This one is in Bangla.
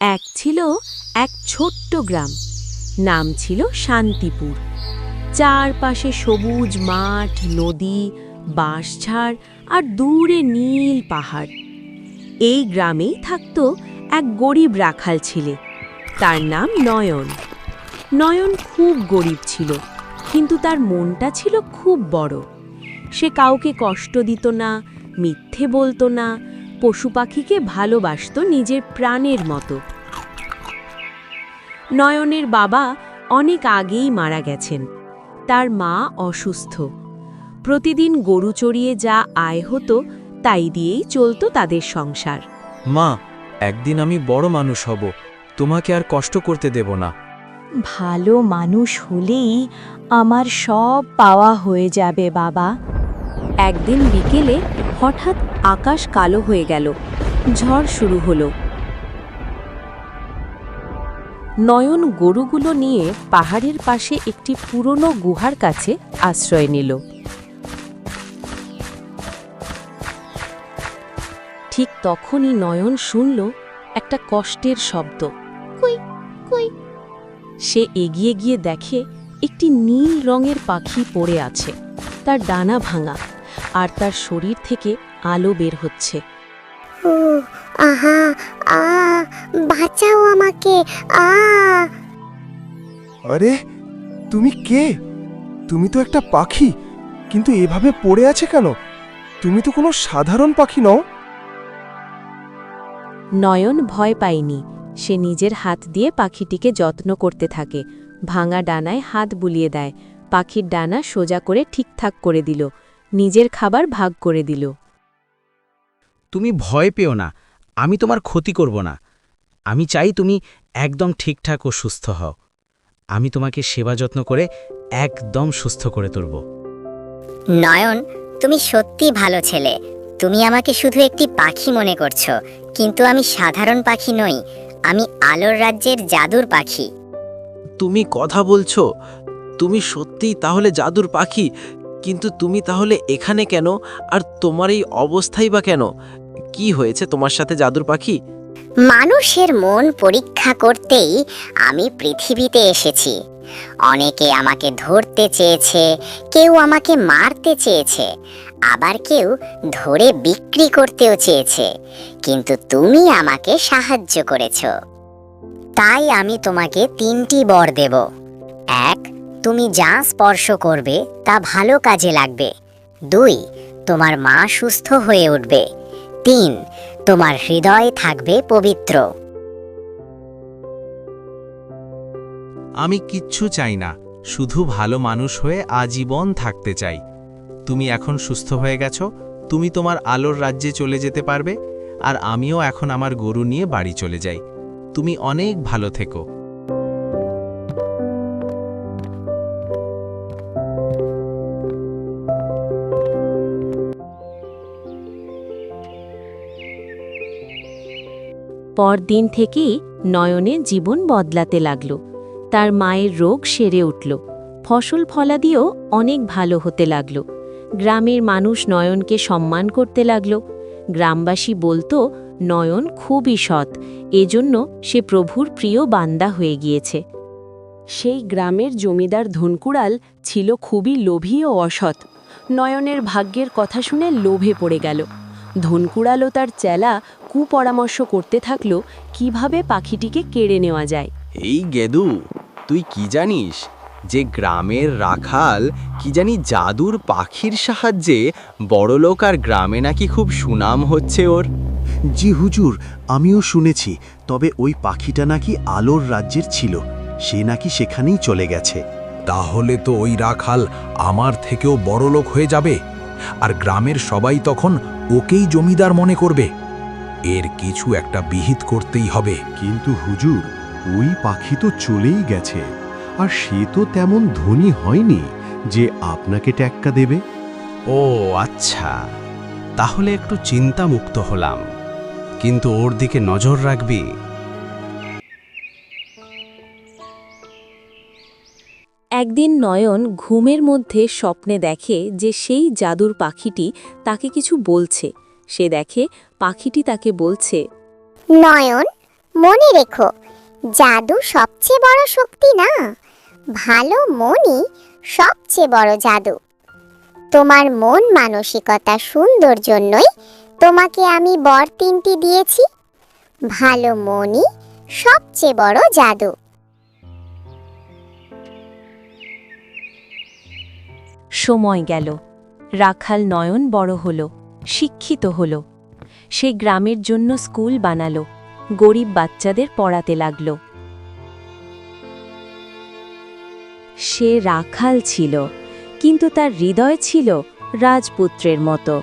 এক ছিল এক ছোট্ট গ্রাম, নাম ছিল শান্তিপুর। চারপাশে সবুজ মাঠ, নদী, বাঁশঝাড় আর দূরে নীল পাহাড়। এই গ্রামেই থাকত এক গরিব রাখাল ছেলে, তার নাম নয়ন। নয়ন খুব গরিব ছিল, কিন্তু তার মনটা ছিল খুব বড়। সে কাউকে কষ্ট দিত না, মিথ্যে বলতো না, পশু পাখিকে ভালোবাসত নিজের প্রাণের মতো। নয়নের বাবা অনেক আগেই মারা গেছেন, তার মা অসুস্থ। প্রতিদিন গরু চড়িয়ে যা আয় হতো তাই দিয়েই চলত তাদের সংসার। মা, একদিন আমি বড় মানুষ হব, তোমাকে আর কষ্ট করতে দেব না। ভালো মানুষ হলেই আমার সব পাওয়া হয়ে যাবে বাবা। একদিন বিকেলে হঠাৎ আকাশ কালো হয়ে গেল, ঝড় শুরু হলো। নয়ন গরুগুলো নিয়ে পাহাড়ের পাশে একটি পুরনো গুহার কাছে আশ্রয় নিল। ঠিক তখনই নয়ন শুনল একটা কষ্টের শব্দ, কুই কুই। সে এগিয়ে গিয়ে দেখে একটি নীল রঙের পাখি পড়ে আছে, তার ডানা ভাঙা, আর তার শরীর থেকে আলো বের হচ্ছে। ও আহা, আ বাঁচাও আমাকে, আ আরে তুমি কে? তুমি তো একটা পাখি, কিন্তু এভাবে পড়ে আছে কেন? তুমি তো কোনো সাধারণ পাখি নও। নয়ন ভয় পায়নি, সে নিজের হাত দিয়ে পাখিটিকে যত্ন করতে থাকে। ভাঙা ডানায় হাত বুলিয়ে দেয়, পাখির ডানা সোজা করে ঠিকঠাক করে দিল, নিজের খাবার ভাগ করে দিল। তুমি ভয় পেও না, আমি তোমার ক্ষতি করব না। আমি চাই তুমি একদম ঠিকঠাক ও সুস্থ হও। আমি তোমাকে সেবা যত্ন করে একদম সুস্থ করে তুলব। নয়ন, তুমি সত্যি ভালো ছেলে। তুমি আমাকে শুধু একটি পাখি মনে করছো, কিন্তু আমি সাধারণ পাখি নই, আমি আলোর রাজ্যের জাদুর পাখি। তুমি কথা বলছো? তুমি সত্যিই তাহলে জাদুর পাখি? কিন্তু তুমি তাহলে এখানে কেন? আর তোমার এই অবস্থাই বা কেন? কি হয়েছে তোমার সাথে জাদুর পাখি? মানুষের মন পরীক্ষা করতেই আমি পৃথিবীতে এসেছি। অনেকে আমাকে ধরতে চেয়েছে, কেউ আমাকে মারতে চেয়েছে, আবার কেউ ধরে বিক্রি করতেও চেয়েছে, কিন্তু তুমি আমাকে সাহায্য করেছো। তাই আমি তোমাকে 3টি বর দেব। 1, তুমি যা স্পর্শ করবে তা ভালো কাজে লাগবে। 2, তোমার মা সুস্থ হয়ে উঠবে। 3, তোমার হৃদয় থাকবে পবিত্র। আমি কিচ্ছু চাই না, শুধু ভালো মানুষ হয়ে আজীবন থাকতে চাই। তুমি এখন সুস্থ হয়ে গেছো, তুমি তোমার আলোর রাজ্যে চলে যেতে পারবে, আর আমিও এখন আমার গরু নিয়ে বাড়ি চলে যাই। তুমি অনেক ভালো থেকো। পরদিন থেকেই নয়নের জীবন বদলাতে লাগল। তার মায়ের রোগ সেরে উঠল, ফসল ফলাদিও অনেক ভালো হতে লাগল। গ্রামের মানুষ নয়নকে সম্মান করতে লাগল। গ্রামবাসী বলতো নয়ন খুবই সৎ, এজন্য সে প্রভুর প্রিয় বান্দা হয়ে গিয়েছে। সেই গ্রামের জমিদার ধনকুড়াল ছিল খুবই লোভী ও অসৎ। নয়নের ভাগ্যের কথা শুনে লোভে পড়ে গেল। ধনকুড়াল ও তার চেলা কুপরামর্শ করতে থাকল কিভাবে পাখিটিকে কেড়ে নেওয়া যায়। এই গেদু, তুই কি জানিস যে গ্রামের রাখাল কি জানি জাদুর পাখির সাহায্যে বড়লোক, আর গ্রামে নাকি খুব সুনাম হচ্ছে ওর? জি হুজুর, আমিও শুনেছি। তবে ওই পাখিটা নাকি আলোর রাজ্যের ছিল, সে নাকি সেখানেই চলে গেছে। তাহলে তো ওই রাখাল আমার থেকেও বড়লোক হয়ে যাবে, আর গ্রামের সবাই তখন ওকেই জমিদার মনে করবে। এর কিছু একটা বিহিত করতেই হবে। কিন্তু হুজুর, ওই পাখি তো চলেই গেছে, আর সে তো তেমন ধনী হয়নি যে আপনাকে টেক্কা দেবে। ও আচ্ছা, তাহলে একটু চিন্তামুক্ত হলাম, কিন্তু ওর দিকে নজর রাখবি। একদিন নয়ন ঘুমের মধ্যে স্বপ্নে দেখে যে সেই জাদুর পাখিটি তাকে কিছু বলছে। সে দেখে পাখিটি তাকে বলছে, নয়ন, মনে রেখো, জাদু সবচেয়ে বড় শক্তি না, ভালো মনই সবচেয়ে বড় জাদু। তোমার মন মানসিকতা সুন্দর জন্যই তোমাকে আমি বর 3টি দিয়েছি। ভালো মনই সবচেয়ে বড় জাদু। সময় গেল, রাখাল নয়ন বড় হলো, শিক্ষিত হলো। সে গ্রামের জন্য স্কুল বানালো, গরিব বাচ্চাদের পড়াতে লাগলো। সে রাখাল ছিল, কিন্তু তার হৃদয় ছিল রাজপুত্রের মতো।